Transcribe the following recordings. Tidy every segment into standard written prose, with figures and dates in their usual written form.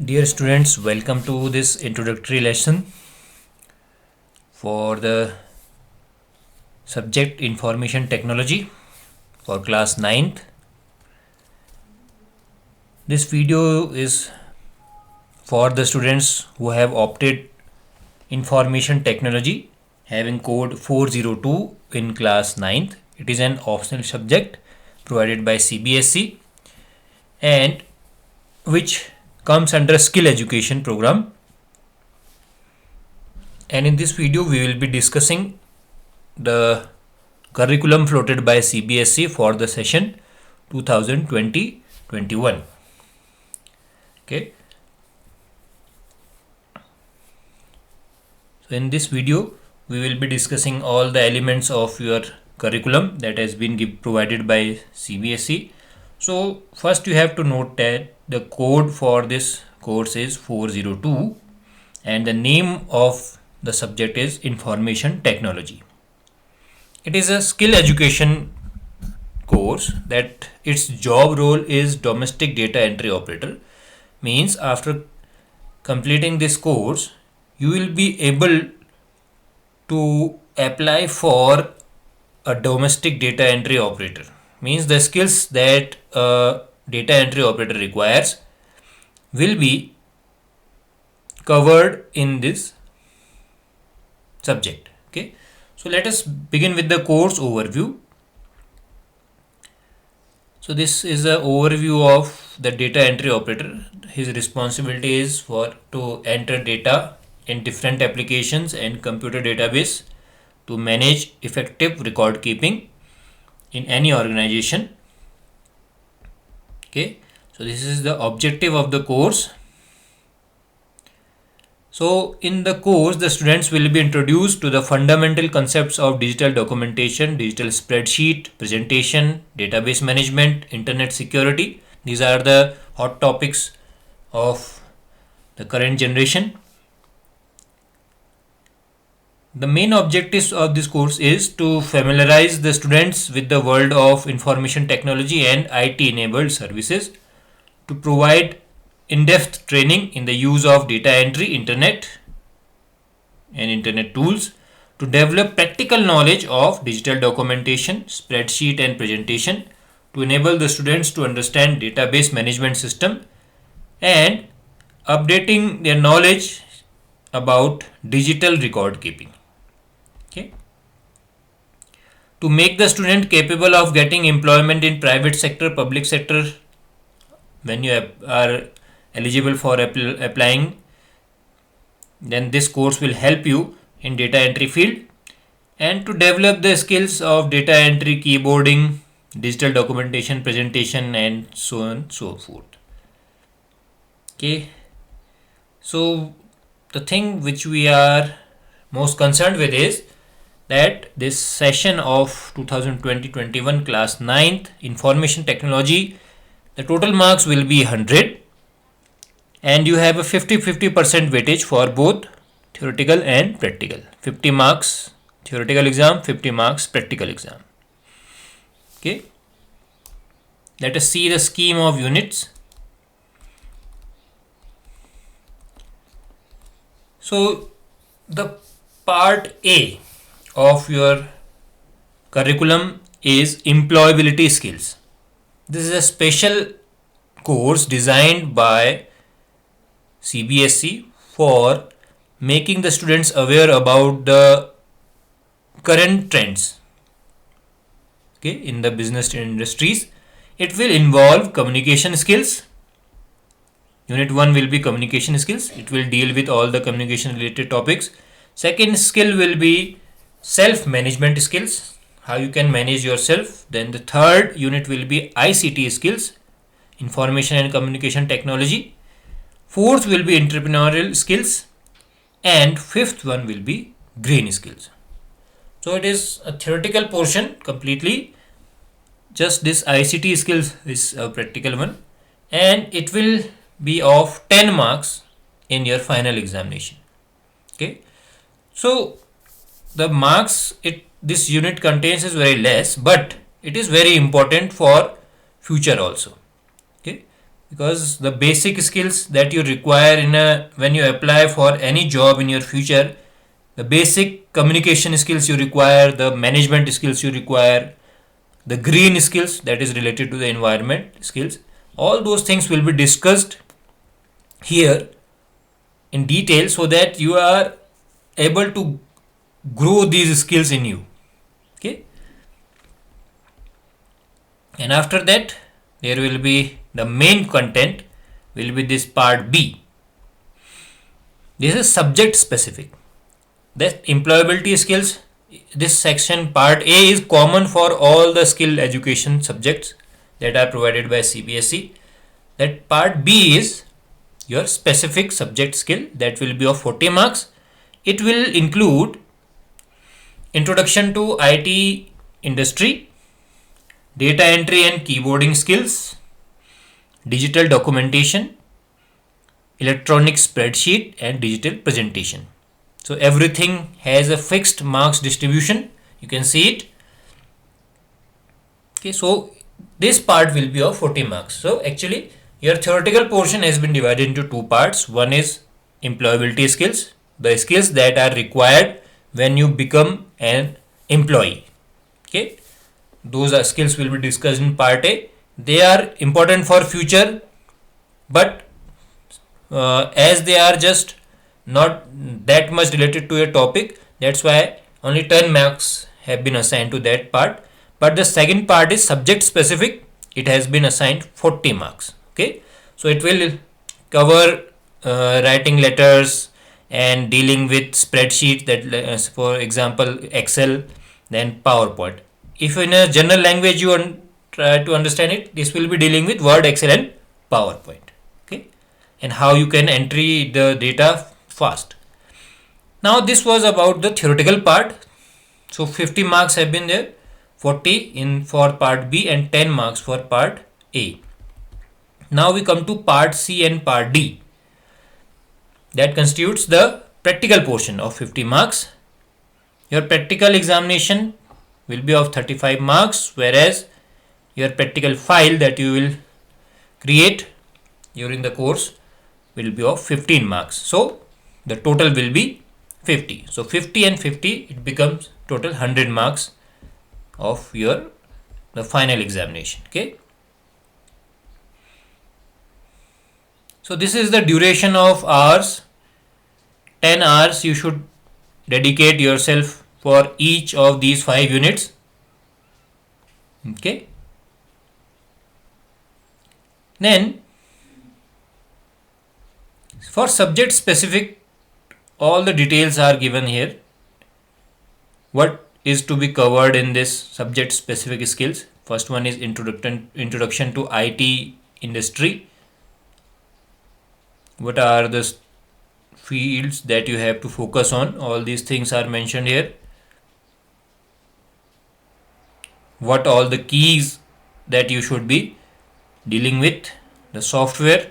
Dear students, welcome to this introductory lesson for the subject Information Technology for class 9th. This video is for the students who have opted Information Technology having code 402 in class 9th. It is an optional subject provided by CBSE and which comes under skill education program, and in this video we will be discussing the curriculum floated by CBSE for the session 2020-21. Okay, so in this video we will be discussing all the elements of your curriculum that has been provided by CBSE. So first you have to note that the code for this course is 402 and the name of the subject is Information Technology. It is a skill education course that its job role is domestic data entry operator. Means after completing this course you will be able to apply for a domestic data entry operator. Means the skills that a data entry operator requires will be covered in this subject. Okay, so let us begin with the course overview. So this is an overview of the data entry operator. His responsibility is to enter data in different applications and computer database to manage effective record keeping in any organization. Okay, so this is the objective of the course. So in the course the students will be introduced to the fundamental concepts of digital documentation, digital spreadsheet, presentation, database management, internet security. These are the hot topics of the current generation. The main objectives of this course is to familiarize the students with the world of information technology and IT enabled services, to provide in-depth training in the use of data entry, internet and internet tools, to develop practical knowledge of digital documentation, spreadsheet and presentation, to enable the students to understand database management system and updating their knowledge about digital record keeping. Okay, to make the student capable of getting employment in private sector, public sector when you are eligible for applying, then this course will help you in data entry field, and to develop the skills of data entry, keyboarding, digital documentation, presentation and so on and so forth. Okay, so the thing which we are most concerned with is that this session of 2020-21 class 9th information technology, the total marks will be 100 and you have a 50-50% weightage for both theoretical and practical. 50 marks theoretical exam, 50 marks practical exam. Okay, let us see the scheme of units. So the part A of your curriculum is employability skills. This is a special course designed by CBSE for making the students aware about the current trends, okay, in the business industries. It will involve communication skills. Unit 1 will be communication skills. It will deal with all the communication related topics. Second skill will be self-management skills, how you can manage yourself. Then the third unit will be ICT skills, information and communication technology. Fourth will be entrepreneurial skills, and fifth one will be green skills. So it is a theoretical portion completely. Just this ICT skills is a practical one, and it will be of 10 marks in your final examination. Okay, so the marks this unit contains is very less, but it is very important for future also. Okay, because the basic skills that you require when you apply for any job in your future, the basic communication skills you require, the management skills you require, the green skills that is related to the environment skills, all those things will be discussed here in detail so that you are able to grow these skills in you. Okay, and after that there will be the main content will be this part B. This is subject specific. The employability skills, this section part A is common for all the skill education subjects that are provided by CBSE. That part B is your specific subject skill that will be of 40 marks. It will include introduction to IT industry, data entry and keyboarding skills, digital documentation, electronic spreadsheet and digital presentation. So everything has a fixed marks distribution. You can see it. Okay, so this part will be of 40 marks. So actually your theoretical portion has been divided into two parts. One is employability skills, the skills that are required when you become an employee. Okay, those are skills will be discussed in part A. They are important for future, but as they are just not that much related to a topic, that's why only 10 marks have been assigned to that part. But the second part is subject specific. It has been assigned 40 marks. Okay, so it will cover writing letters and dealing with spreadsheet, that for example Excel, then PowerPoint. If in a general language you try to understand it, this will be dealing with Word, Excel and PowerPoint. Okay, and how you can entry the data fast. Now this was about the theoretical part. So 50 marks have been there, 40 in for part B and 10 marks for part A. Now we come to part C and part D. That constitutes the practical portion of 50 marks. Your practical examination will be of 35 marks, whereas your practical file that you will create during the course will be of 15 marks. So the total will be 50. So 50 and 50, it becomes total 100 marks of the final examination. Okay. So this is the duration of hours. 10 hours you should dedicate yourself for each of these 5 units. Okay. Then for subject specific, all the details are given here. What is to be covered in this subject specific skills? First one is introduction to IT industry. What are the fields that you have to focus on? All these things are mentioned here. What all the keys that you should be dealing with, the software,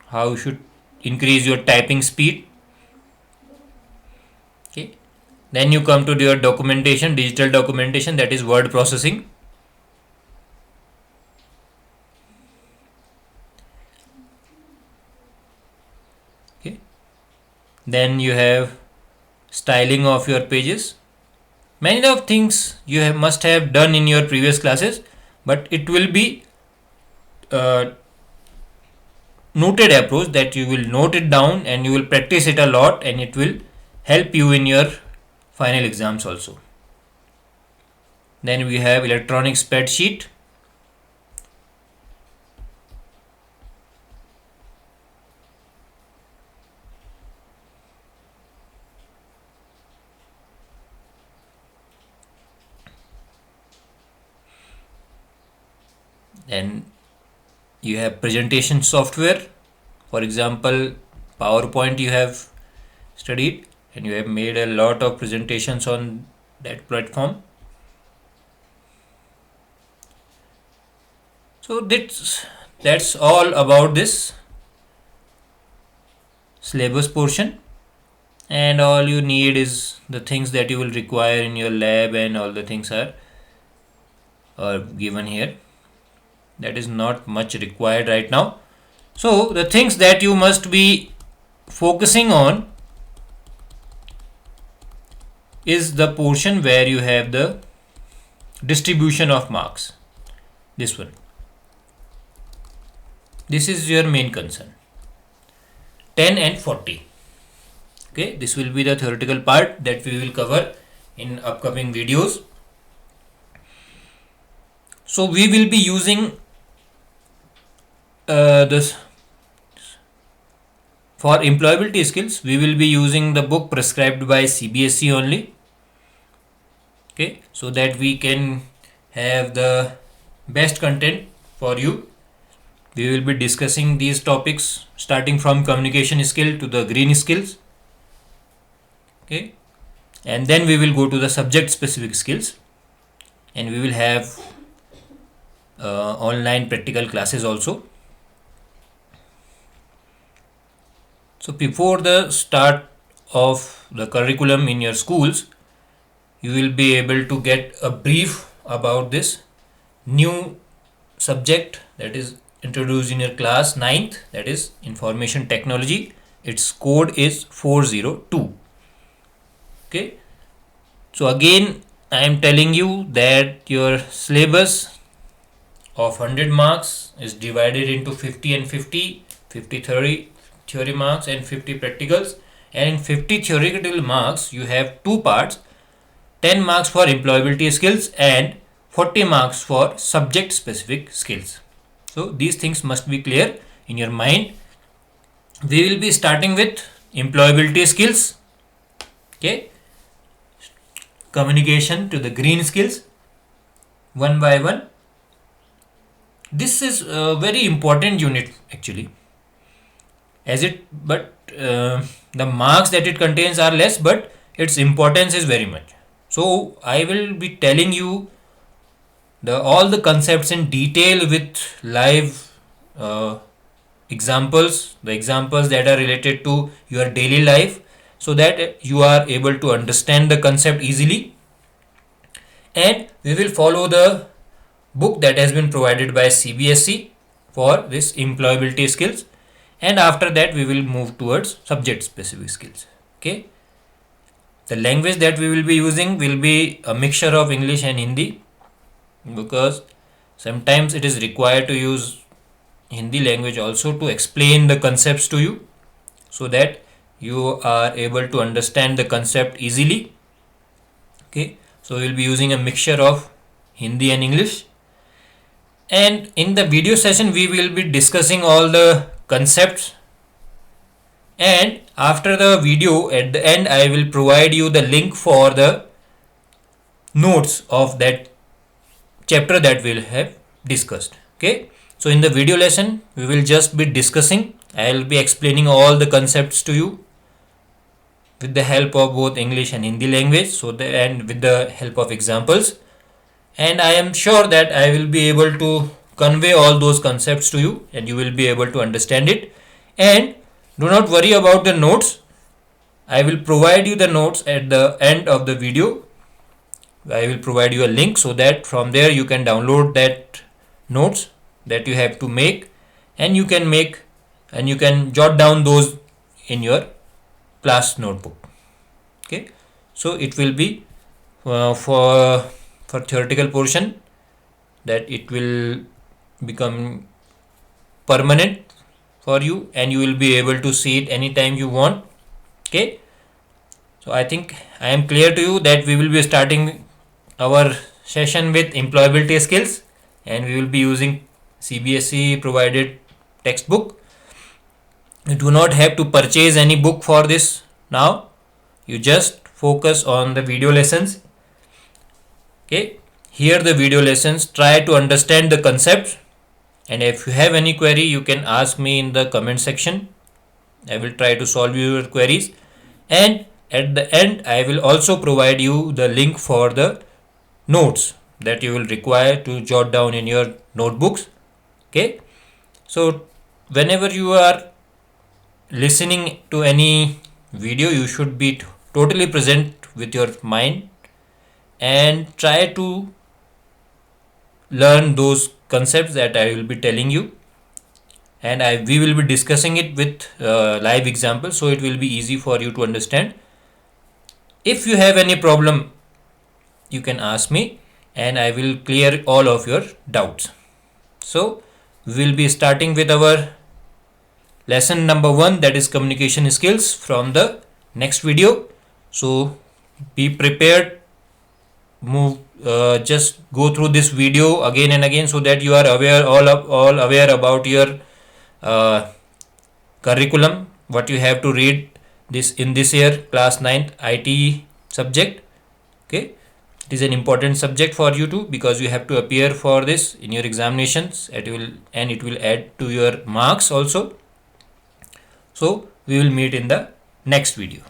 how you should increase your typing speed. Okay, then you come to your documentation, digital documentation, that is word processing. Okay, then you have styling of your pages. Many of things you must have done in your previous classes, but it will be noted approach that you will note it down and you will practice it a lot, and it will help you in your final exams also. Then we have electronic spreadsheet. Then you have presentation software. For example, PowerPoint you have studied and you have made a lot of presentations on that platform. So that's all about this syllabus portion, and all you need is the things that you will require in your lab, and all the things are given here. That is not much required right now. So the things that you must be focusing on is the portion where you have the distribution of marks. This one. This is your main concern. 10 and 40. Okay, this will be the theoretical part that we will cover in upcoming videos. So we will be using this for employability skills. We will be using the book prescribed by CBSE only. Okay, so that we can have the best content for you. We will be discussing these topics starting from communication skill to the green skills. Okay, and then we will go to the subject specific skills, and we will have online practical classes also. So before the start of the curriculum in your schools, you will be able to get a brief about this new subject that is introduced in your class 9th, that is information technology. Its code is 402. Okay, so again I am telling you that your syllabus of 100 marks is divided into 50 and 50, 50 theory marks and 50 practicals, and in 50 theoretical marks you have two parts, 10 marks for employability skills and 40 marks for subject specific skills. So these things must be clear in your mind. We will be starting with employability skills. Okay, communication to the green skills, one by one. This is a very important unit actually, but the marks that it contains are less, but its importance is very much. So I will be telling you all the concepts in detail with live examples, the examples that are related to your daily life, so that you are able to understand the concept easily. And we will follow the book that has been provided by CBSE for this employability skills, and after that we will move towards subject specific skills. Okay, the language that we will be using will be a mixture of English and Hindi, because sometimes it is required to use Hindi language also to explain the concepts to you, so that you are able to understand the concept easily. Okay, so we will be using a mixture of Hindi and English, and in the video session we will be discussing all the concepts, and after the video at the end I will provide you the link for the notes of that chapter that we'll have discussed. Okay, so in the video lesson we will just be discussing, I will be explaining all the concepts to you with the help of both English and Hindi language, and with the help of examples, and I am sure that I will be able to convey all those concepts to you and you will be able to understand it. And do not worry about the notes, I will provide you the notes at the end of the video. I will provide you a link so that from there you can download that notes that you have to make, and you can jot down those in your class notebook. Okay, so it will be for theoretical portion, that it will become permanent for you and you will be able to see it anytime you want. Okay, so I think I am clear to you that we will be starting our session with employability skills, and we will be using CBSE provided textbook. You do not have to purchase any book for this now, you just focus on the video lessons. Okay, hear the video lessons, try to understand the concepts, and if you have any query you can ask me in the comment section. I will try to solve your queries, and at the end I will also provide you the link for the notes that you will require to jot down in your notebooks. Okay, so whenever you are listening to any video you should be totally present with your mind and try to learn those concepts that I will be telling you. and we will be discussing it with live examples, so it will be easy for you to understand. If you have any problem, you can ask me and I will clear all of your doubts. So we will be starting with our lesson number 1, that is communication skills, from the next video. So be prepared, just go through this video again and again so that you are all aware about your curriculum, what you have to read this in this year class 9th IT subject. Okay, it is an important subject for you too, because you have to appear for this in your examinations. It will add to your marks also. So we will meet in the next video.